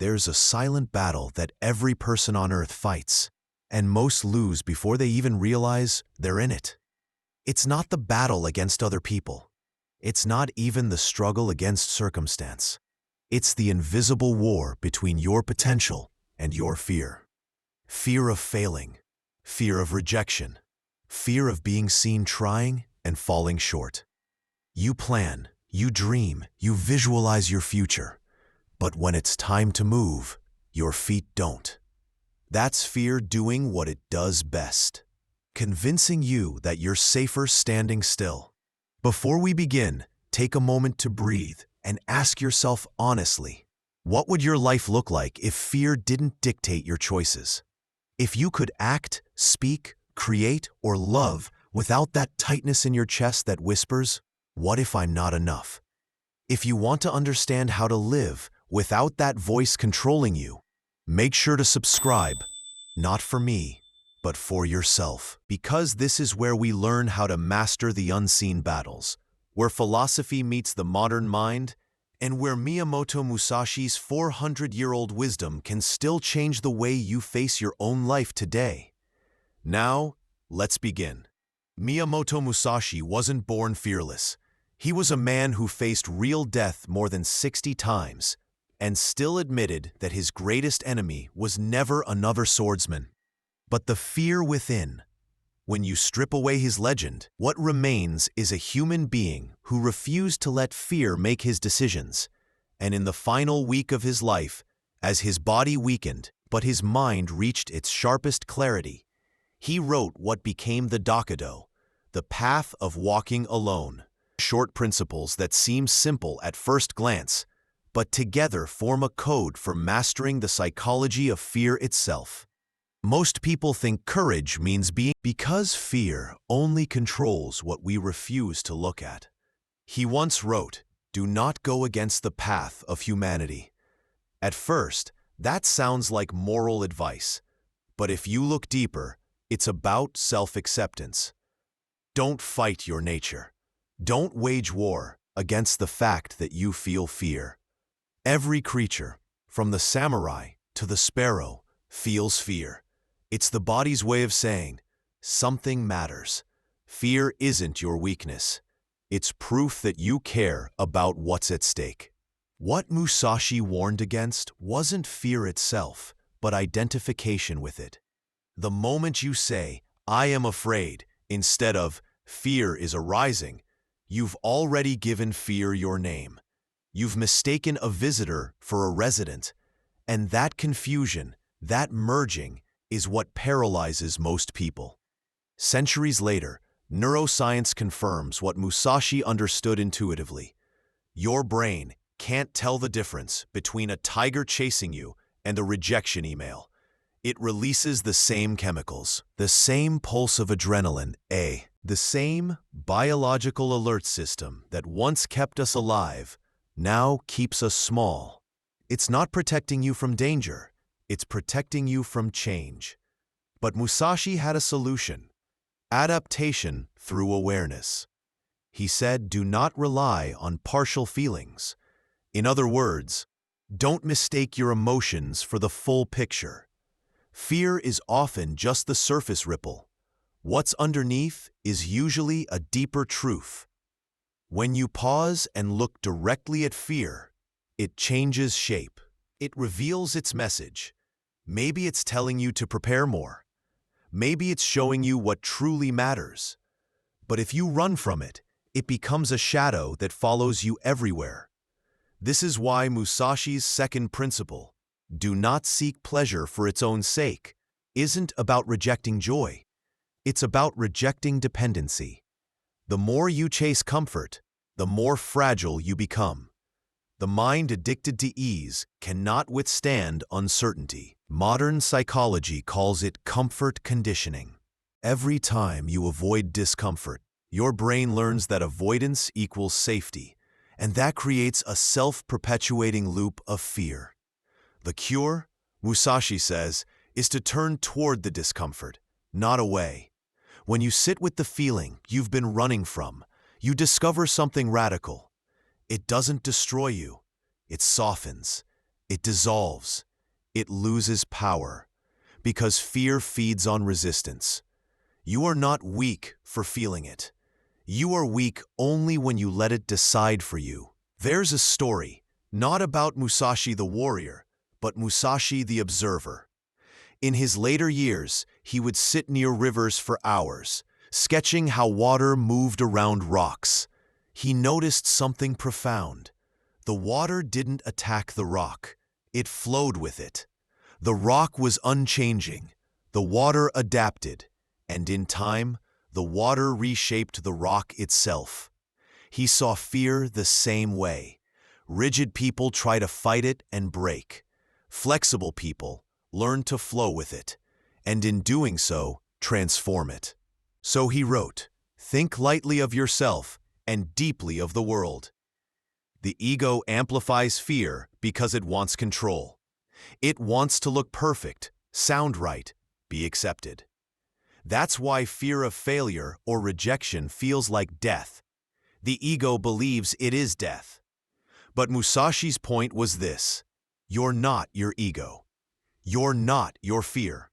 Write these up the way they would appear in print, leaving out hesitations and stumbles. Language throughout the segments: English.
There's a silent battle that every person on Earth fights, and most lose before they even realize they're in it. It's not the battle against other people. It's not even the struggle against circumstance. It's the invisible war between your potential and your fear. Fear of failing, fear of rejection, fear of being seen trying and falling short. You plan, you dream, you visualize your future. But when it's time to move, your feet don't. That's fear doing what it does best, convincing you that you're safer standing still. Before we begin, take a moment to breathe and ask yourself honestly, what would your life look like if fear didn't dictate your choices? If you could act, speak, create, or love without that tightness in your chest that whispers, "What if I'm not enough?" If you want to understand how to live without that voice controlling you, make sure to subscribe, not for me, but for yourself. Because this is where we learn how to master the unseen battles, where philosophy meets the modern mind, and where Miyamoto Musashi's 400-year-old wisdom can still change the way you face your own life today. Now, let's begin. Miyamoto Musashi wasn't born fearless. He was a man who faced real death more than 60 times, and still admitted that his greatest enemy was never another swordsman, but the fear within. When you strip away his legend, what remains is a human being who refused to let fear make his decisions. And in the final week of his life, as his body weakened, but his mind reached its sharpest clarity, he wrote what became the Dokudo, the path of walking alone. Short principles that seem simple at first glance, but together form a code for mastering the psychology of fear itself. Most people think courage means being, because fear only controls what we refuse to look at. He once wrote, "Do not go against the path of humanity." At first, that sounds like moral advice, but if you look deeper, it's about self-acceptance. Don't fight your nature. Don't wage war against the fact that you feel fear. Every creature, from the samurai to the sparrow, feels fear. It's the body's way of saying, something matters. Fear isn't your weakness. It's proof that you care about what's at stake. What Musashi warned against wasn't fear itself, but identification with it. The moment you say, "I am afraid," instead of "fear is arising," you've already given fear your name. You've mistaken a visitor for a resident, and that confusion, that merging, is what paralyzes most people. Centuries later, neuroscience confirms what Musashi understood intuitively. Your brain can't tell the difference between a tiger chasing you and a rejection email. It releases the same chemicals, the same pulse of adrenaline, the same biological alert system that once kept us alive, now keeps us small. It's not protecting you from danger, it's protecting you from change. But Musashi had a solution: adaptation through awareness. He said, do not rely on partial feelings. In other words, don't mistake your emotions for the full picture. Fear is often just the surface ripple. What's underneath is usually a deeper truth. When you pause and look directly at fear, it changes shape. It reveals its message. Maybe it's telling you to prepare more. Maybe it's showing you what truly matters. But if you run from it, it becomes a shadow that follows you everywhere. This is why Musashi's second principle, do not seek pleasure for its own sake, isn't about rejecting joy. It's about rejecting dependency. The more you chase comfort, the more fragile you become. The mind addicted to ease cannot withstand uncertainty. Modern psychology calls it comfort conditioning. Every time you avoid discomfort, your brain learns that avoidance equals safety, and that creates a self-perpetuating loop of fear. The cure, Musashi says, is to turn toward the discomfort, not away. When you sit with the feeling you've been running from, you discover something radical. It doesn't destroy you, it softens. it dissolves. It loses power. Because fear feeds on resistance. You are not weak for feeling it. You are weak only when you let it decide for you. There's a story, not about Musashi the warrior, but Musashi the observer. In his later years, he would sit near rivers for hours, sketching how water moved around rocks. He noticed something profound. The water didn't attack the rock. It flowed with it. The rock was unchanging. The water adapted. And in time, the water reshaped the rock itself. He saw fear the same way. Rigid people try to fight it and break. Flexible people learn to flow with it, and in doing so, transform it. So he wrote, "Think lightly of yourself and deeply of the world." The ego amplifies fear because it wants control. It wants to look perfect, sound right, be accepted. That's why fear of failure or rejection feels like death. The ego believes it is death. But Musashi's point was this: you're not your ego. You're not your fear.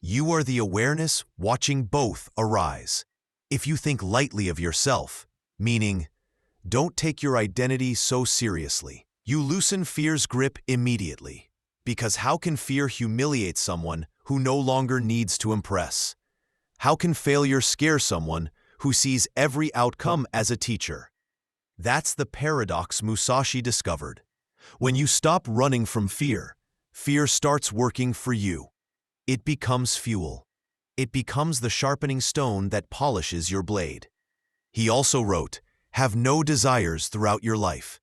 You are the awareness watching both arise. If you think lightly of yourself, meaning, don't take your identity so seriously, you loosen fear's grip immediately. Because how can fear humiliate someone who no longer needs to impress? How can failure scare someone who sees every outcome as a teacher? That's the paradox Musashi discovered. When you stop running from fear, fear starts working for you. It becomes fuel. It becomes the sharpening stone that polishes your blade. He also wrote, "Have no desires throughout your life."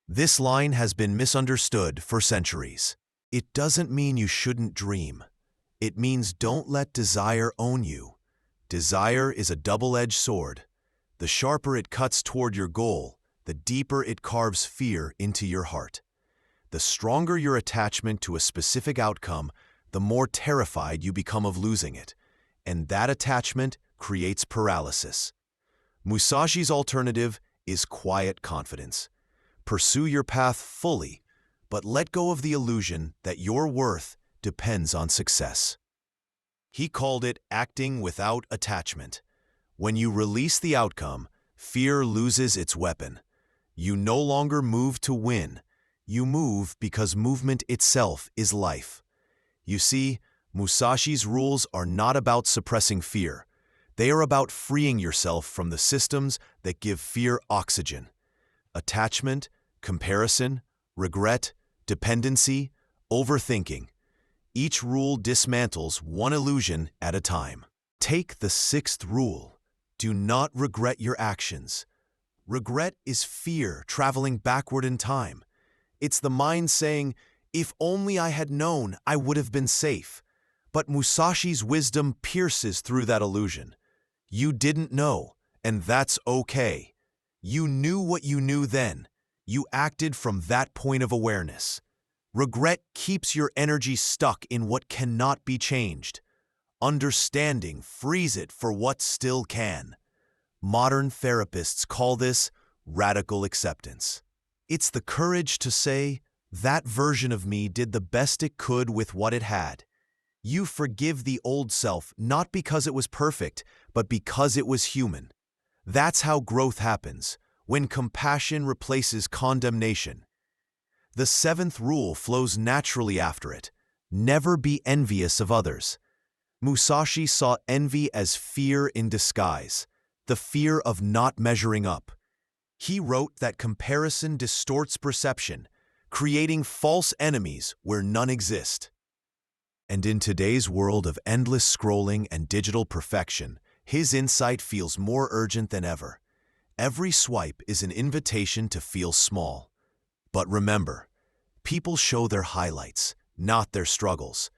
This line has been misunderstood for centuries. It doesn't mean you shouldn't dream. It means don't let desire own you. Desire is a double-edged sword. The sharper it cuts toward your goal, the deeper it carves fear into your heart. The stronger your attachment to a specific outcome, the more terrified you become of losing it. And that attachment creates paralysis. Musashi's alternative is quiet confidence. Pursue your path fully, but let go of the illusion that your worth depends on success. He called it acting without attachment. When you release the outcome, fear loses its weapon. You no longer move to win. You move because movement itself is life. You see, Musashi's rules are not about suppressing fear. They are about freeing yourself from the systems that give fear oxygen. Attachment, comparison, regret, dependency, overthinking. Each rule dismantles one illusion at a time. Take the sixth rule. Do not regret your actions. Regret is fear traveling backward in time. It's the mind saying, if only I had known, I would have been safe. But Musashi's wisdom pierces through that illusion. You didn't know, and that's okay. You knew what you knew then. You acted from that point of awareness. Regret keeps your energy stuck in what cannot be changed. Understanding frees it for what still can. Modern therapists call this radical acceptance. It's the courage to say, that version of me did the best it could with what it had. You forgive the old self not because it was perfect, but because it was human. That's how growth happens, when compassion replaces condemnation. The seventh rule flows naturally after it. Never be envious of others. Musashi saw envy as fear in disguise, the fear of not measuring up. He wrote that comparison distorts perception, creating false enemies where none exist. And in today's world of endless scrolling and digital perfection, his insight feels more urgent than ever. Every swipe is an invitation to feel small. But remember, people show their highlights, not their struggles.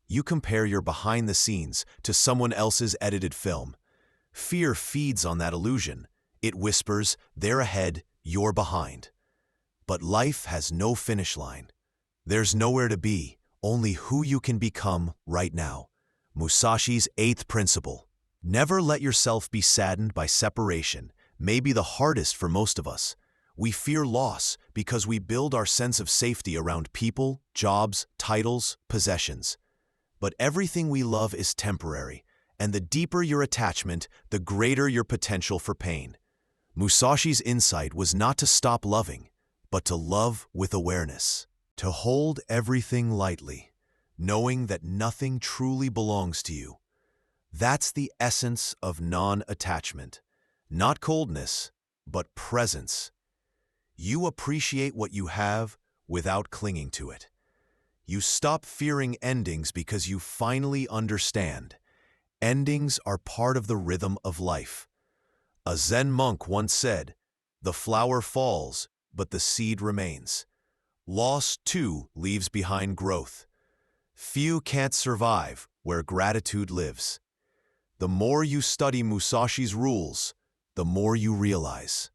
You compare your behind the scenes to someone else's edited film. Fear feeds on that illusion. It whispers, they're ahead, you're behind. But life has no finish line. There's nowhere to be, only who you can become right now. Musashi's eighth principle: never let yourself be saddened by separation, may be the hardest for most of us. We fear loss because we build our sense of safety around people, jobs, titles, possessions. But everything we love is temporary, and the deeper your attachment, the greater your potential for pain. Musashi's insight was not to stop loving, but to love with awareness, to hold everything lightly, knowing that nothing truly belongs to you. That's the essence of non-attachment, not coldness, but presence. You appreciate what you have without clinging to it. You stop fearing endings because you finally understand. Endings are part of the rhythm of life. A Zen monk once said, "The flower falls, but the seed remains." Loss, too, leaves behind growth. Few can't survive where gratitude lives. The more you study Musashi's rules, the more you realize.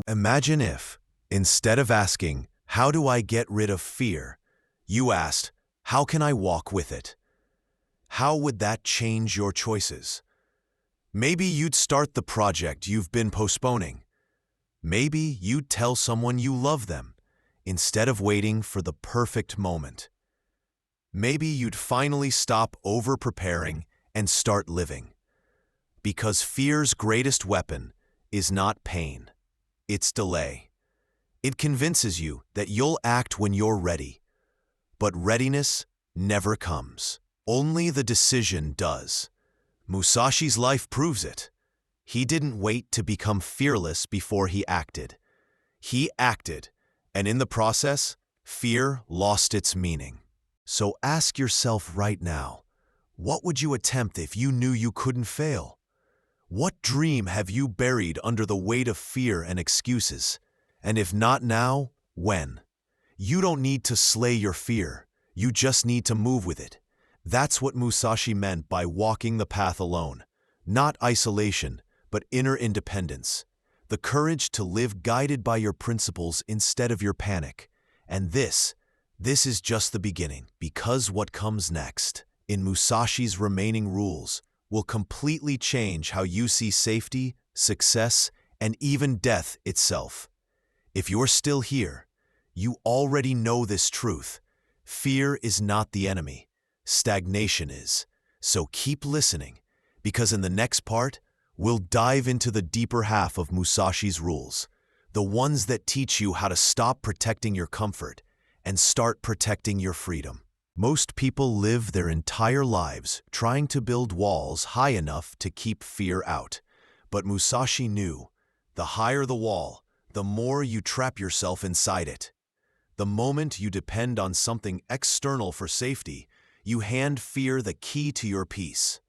Imagine if, instead of asking, "How do I get rid of fear?" you asked, "How can I walk with it?" How would that change your choices? Maybe you'd start the project you've been postponing. Maybe you'd tell someone you love them, instead of waiting for the perfect moment. Maybe you'd finally stop over-preparing and start living. Because fear's greatest weapon is not pain, it's delay. It convinces you that you'll act when you're ready. But readiness never comes. Only the decision does. Musashi's life proves it. He didn't wait to become fearless before he acted. He acted, and in the process, fear lost its meaning. So ask yourself right now, what would you attempt if you knew you couldn't fail? What dream have you buried under the weight of fear and excuses? And if not now, when? You don't need to slay your fear. You just need to move with it. That's what Musashi meant by walking the path alone. Not isolation, but inner independence. The courage to live guided by your principles instead of your panic. And this is just the beginning, because what comes next, in Musashi's remaining rules, will completely change how you see safety, success, and even death itself. If you're still here, you already know this truth. Fear is not the enemy. Stagnation is. So keep listening, because in the next part, we'll dive into the deeper half of Musashi's rules, the ones that teach you how to stop protecting your comfort and start protecting your freedom. Most people live their entire lives trying to build walls high enough to keep fear out. But Musashi knew, the higher the wall, the more you trap yourself inside it. The moment you depend on something external for safety, you hand fear the key to your peace.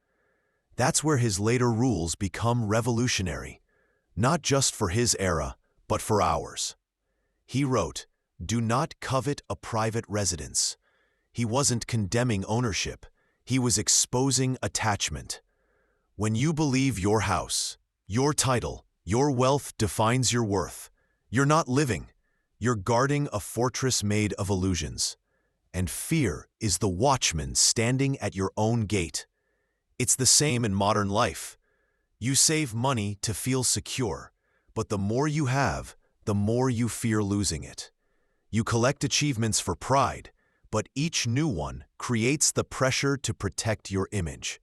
That's where his later rules become revolutionary, not just for his era, but for ours. He wrote, "Do not covet a private residence." He wasn't condemning ownership, he was exposing attachment. When you believe your house, your title, your wealth defines your worth, you're not living. You're guarding a fortress made of illusions. And fear is the watchman standing at your own gate. It's the same in modern life. You save money to feel secure, but the more you have, the more you fear losing it. You collect achievements for pride, but each new one creates the pressure to protect your image.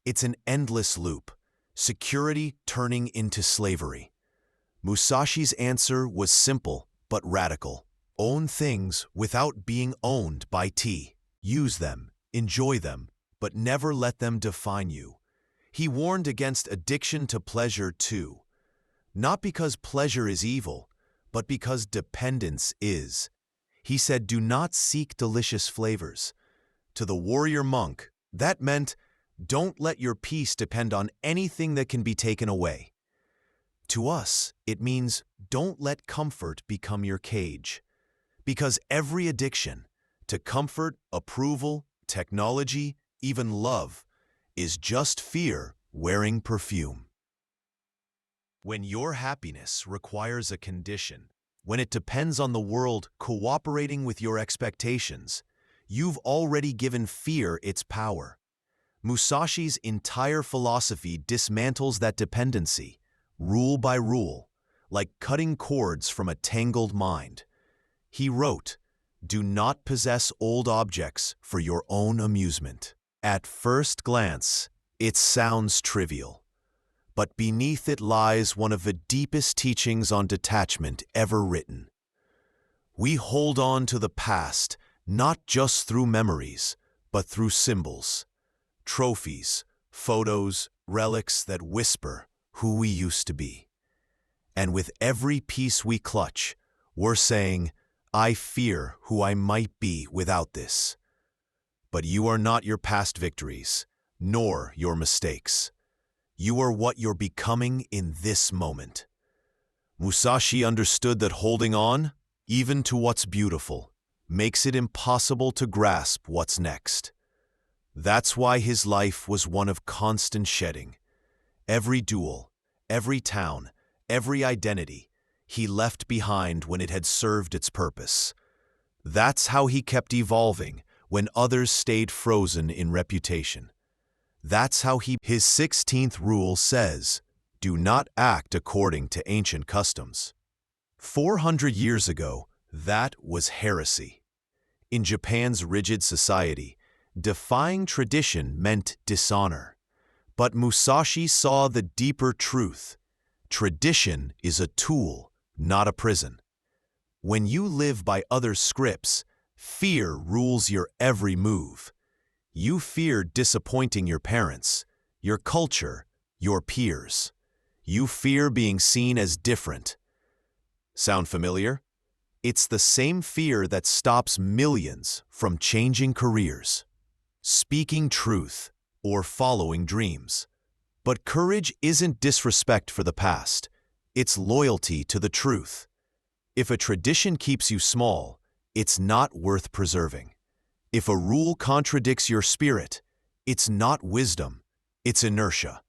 It's an endless loop, security turning into slavery. Musashi's answer was simple but radical. Own things without being owned by T. Use them, enjoy them, but never let them define you. He warned against addiction to pleasure too. Not because pleasure is evil, but because dependence is. He said, do not seek delicious flavors. To the warrior monk, that meant, don't let your peace depend on anything that can be taken away. To us, it means, don't let comfort become your cage. Because every addiction, to comfort, approval, technology, even love, is just fear wearing perfume. When your happiness requires a condition, when it depends on the world cooperating with your expectations, you've already given fear its power. Musashi's entire philosophy dismantles that dependency, rule by rule. like cutting cords from a tangled mind. He wrote, "Do not possess old objects for your own amusement." At first glance, it sounds trivial, but beneath it lies one of the deepest teachings on detachment ever written. We hold on to the past not just through memories, but through symbols, trophies, photos, relics that whisper who we used to be. And with every piece we clutch, we're saying, "I fear who I might be without this." But you are not your past victories, nor your mistakes. You are what you're becoming in this moment. Musashi understood that holding on, even to what's beautiful, makes it impossible to grasp what's next. That's why his life was one of constant shedding. Every duel, every town, every identity, he left behind when it had served its purpose. That's how he kept evolving when others stayed frozen in reputation. That's how his 16th rule says, "Do not act according to ancient customs." 400 years ago, that was heresy. In Japan's rigid society, defying tradition meant dishonor. But Musashi saw the deeper truth. Tradition is a tool, not a prison. When you live by others' scripts, fear rules your every move. You fear disappointing your parents, your culture, your peers. You fear being seen as different. Sound familiar? It's the same fear that stops millions from changing careers, speaking truth, or following dreams. But courage isn't disrespect for the past. It's loyalty to the truth. If a tradition keeps you small, it's not worth preserving. If a rule contradicts your spirit, it's not wisdom, it's inertia.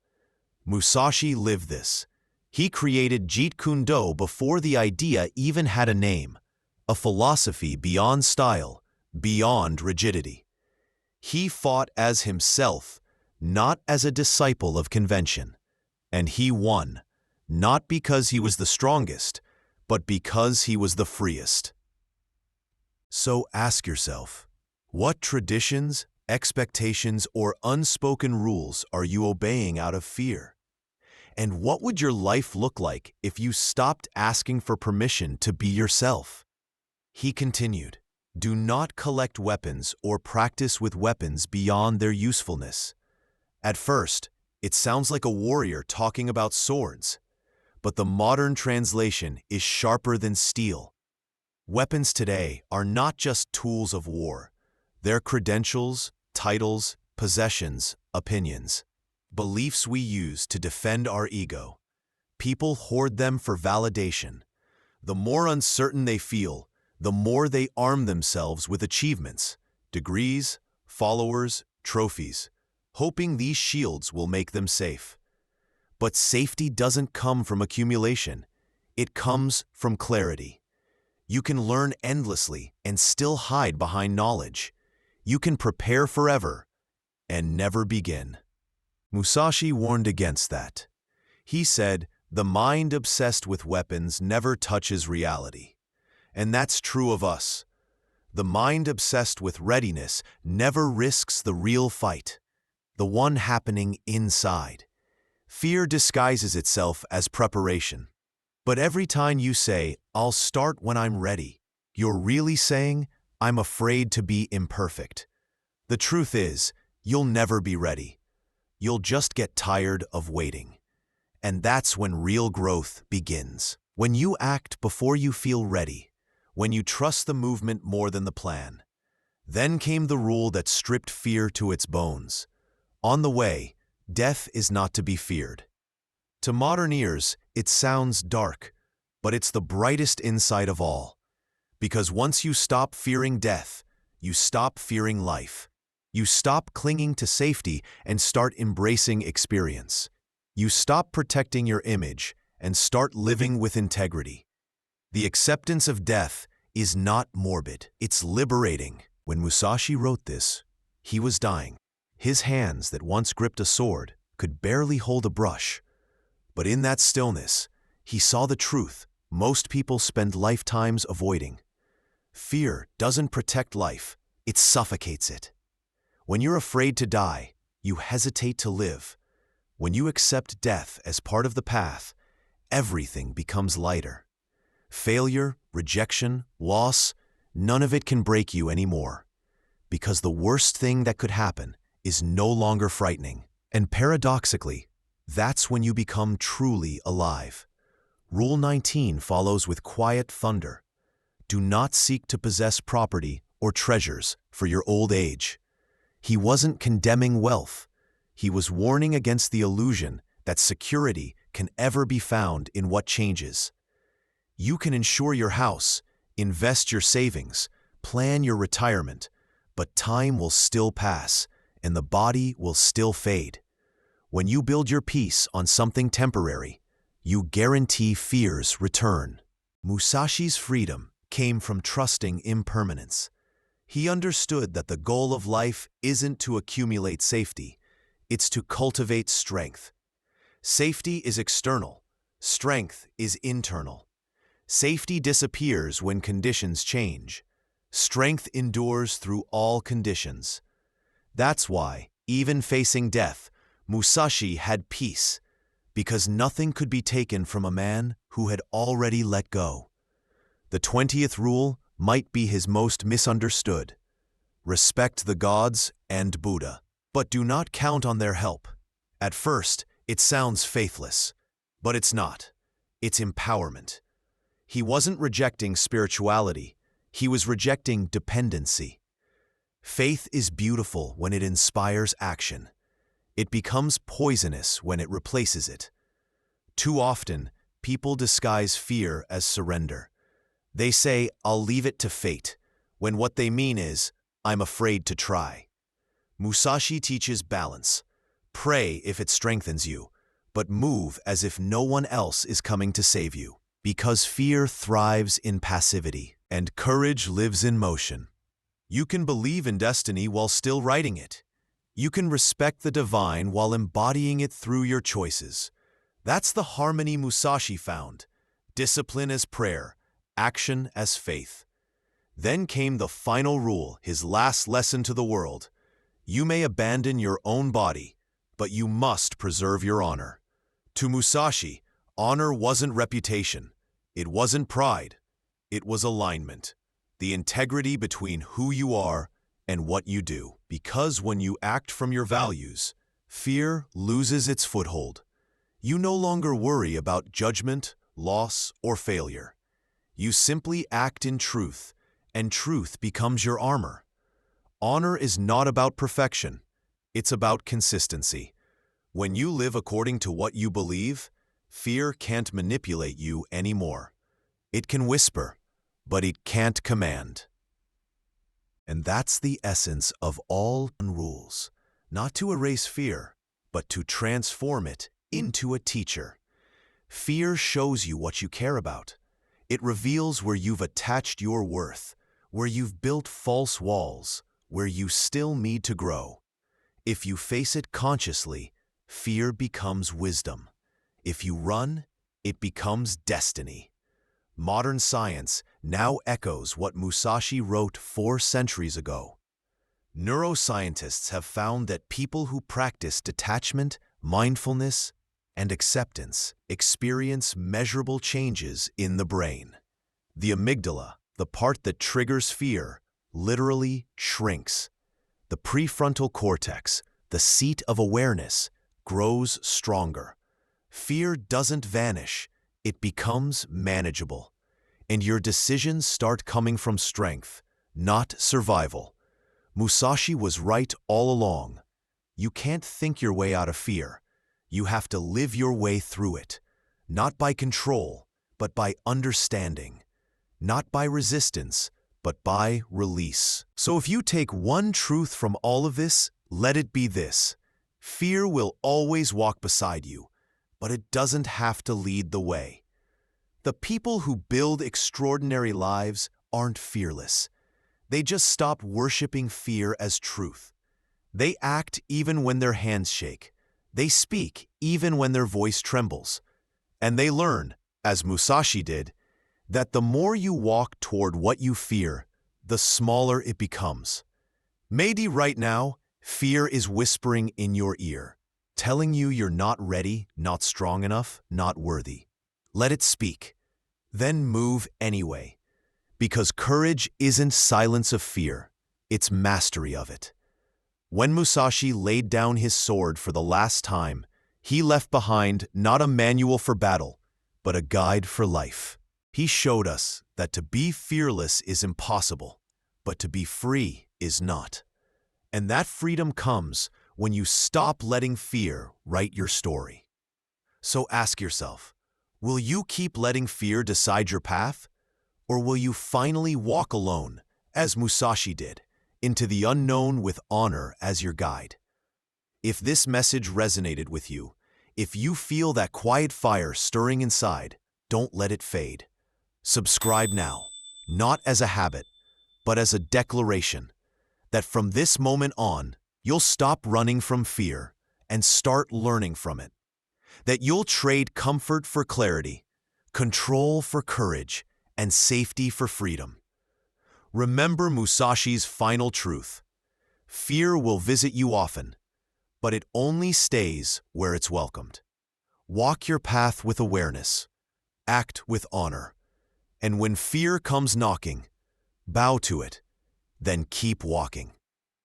Musashi lived this. He created Jeet Kune Do before the idea even had a name, a philosophy beyond style, beyond rigidity. He fought as himself, not as a disciple of convention. And he won, not because he was the strongest, but because he was the freest. So ask yourself, what traditions, expectations, or unspoken rules are you obeying out of fear? And what would your life look like if you stopped asking for permission to be yourself? He continued, "Do not collect weapons or practice with weapons beyond their usefulness." At first, it sounds like a warrior talking about swords, but the modern translation is sharper than steel. Weapons today are not just tools of war. They're credentials, titles, possessions, opinions, beliefs we use to defend our ego. People hoard them for validation. The more uncertain they feel, the more they arm themselves with achievements, degrees, followers, trophies, hoping these shields will make them safe. But safety doesn't come from accumulation. It comes from clarity. You can learn endlessly and still hide behind knowledge. You can prepare forever and never begin. Musashi warned against that. He said, "The mind obsessed with weapons never touches reality." And that's true of us. The mind obsessed with readiness never risks the real fight, the one happening inside. Fear disguises itself as preparation. But every time you say, "I'll start when I'm ready," you're really saying, "I'm afraid to be imperfect." The truth is, you'll never be ready. You'll just get tired of waiting. And that's when real growth begins. When you act before you feel ready. When you trust the movement more than the plan. Then came the rule that stripped fear to its bones. On the way, death is not to be feared. To modern ears, it sounds dark, but it's the brightest insight of all. Because once you stop fearing death, you stop fearing life. You stop clinging to safety and start embracing experience. You stop protecting your image and start living with integrity. The acceptance of death is not morbid, it's liberating. When Musashi wrote this, he was dying. His hands that once gripped a sword could barely hold a brush. But in that stillness, He saw the truth most people spend lifetimes avoiding. Fear doesn't protect life, it suffocates it. When you're afraid to die, you hesitate to live. When you accept death as part of the path, everything becomes lighter. Failure, rejection, loss, none of it can break you anymore. Because the worst thing that could happen is no longer frightening. And paradoxically, that's when you become truly alive. Rule 19 follows with quiet thunder. Do not seek to possess property or treasures for your old age. He wasn't condemning wealth. He was warning against the illusion that security can ever be found in what changes. You can insure your house, invest your savings, plan your retirement, but time will still pass, and the body will still fade. When you build your peace on something temporary, you guarantee fear's return. Musashi's freedom came from trusting impermanence. He understood that the goal of life isn't to accumulate safety, it's to cultivate strength. Safety is external, strength is internal. Safety disappears when conditions change. Strength endures through all conditions. That's why, even facing death, Musashi had peace, because nothing could be taken from a man who had already let go. The 20th rule might be his most misunderstood. Respect the gods and Buddha, but do not count on their help. At first, it sounds faithless, but it's not. It's empowerment. He wasn't rejecting spirituality, he was rejecting dependency. Faith is beautiful when it inspires action. It becomes poisonous when it replaces it. Too often, people disguise fear as surrender. They say, "I'll leave it to fate," when what they mean is, "I'm afraid to try." Musashi teaches balance. Pray if it strengthens you, but move as if no one else is coming to save you. Because fear thrives in passivity, and courage lives in motion. You can believe in destiny while still writing it. You can respect the divine while embodying it through your choices. That's the harmony Musashi found. Discipline as prayer, action as faith. Then came the final rule, his last lesson to the world. You may abandon your own body, but you must preserve your honor. To Musashi, honor wasn't reputation. It wasn't pride. It was alignment. The integrity between who you are and what you do. Because when you act from your values, fear loses its foothold. You no longer worry about judgment, loss, or failure. You simply act in truth, and truth becomes your armor. Honor is not about perfection. It's about consistency. When you live according to what you believe, fear can't manipulate you anymore. It can whisper, but it can't command. And that's the essence of all rules. Not to erase fear, but to transform it into a teacher. Fear shows you what you care about. It reveals where you've attached your worth, where you've built false walls, where you still need to grow. If you face it consciously, fear becomes wisdom. If you run, it becomes destiny. Modern science now echoes what Musashi wrote 4 centuries ago. Neuroscientists have found that people who practice detachment, mindfulness, and acceptance experience measurable changes in the brain. The amygdala, the part that triggers fear, literally shrinks. The prefrontal cortex, the seat of awareness, grows stronger. Fear doesn't vanish, it becomes manageable. And your decisions start coming from strength, not survival. Musashi was right all along. You can't think your way out of fear. You have to live your way through it, not by control, but by understanding. Not by resistance, but by release. So if you take one truth from all of this, let it be this. Fear will always walk beside you, but it doesn't have to lead the way. The people who build extraordinary lives aren't fearless. They just stop worshiping fear as truth. They act even when their hands shake. They speak even when their voice trembles. And they learn as Musashi did, that the more you walk toward what you fear, the smaller it becomes. Maybe right now, fear is whispering in your ear, telling you you're not ready, not strong enough, not worthy. Let it speak. Then move anyway, because courage isn't silence of fear, it's mastery of it. When Musashi laid down his sword for the last time, he left behind not a manual for battle, but a guide for life. He showed us that to be fearless is impossible, but to be free is not. And that freedom comes when you stop letting fear write your story. So ask yourself, will you keep letting fear decide your path? Or will you finally walk alone, as Musashi did, into the unknown with honor as your guide? If this message resonated with you, if you feel that quiet fire stirring inside, don't let it fade. Subscribe now, not as a habit, but as a declaration that from this moment on, you'll stop running from fear and start learning from it. That you'll trade comfort for clarity, control for courage, and safety for freedom. Remember Musashi's final truth: fear will visit you often, but it only stays where it's welcomed. Walk your path with awareness, act with honor, and when fear comes knocking, bow to it, then keep walking.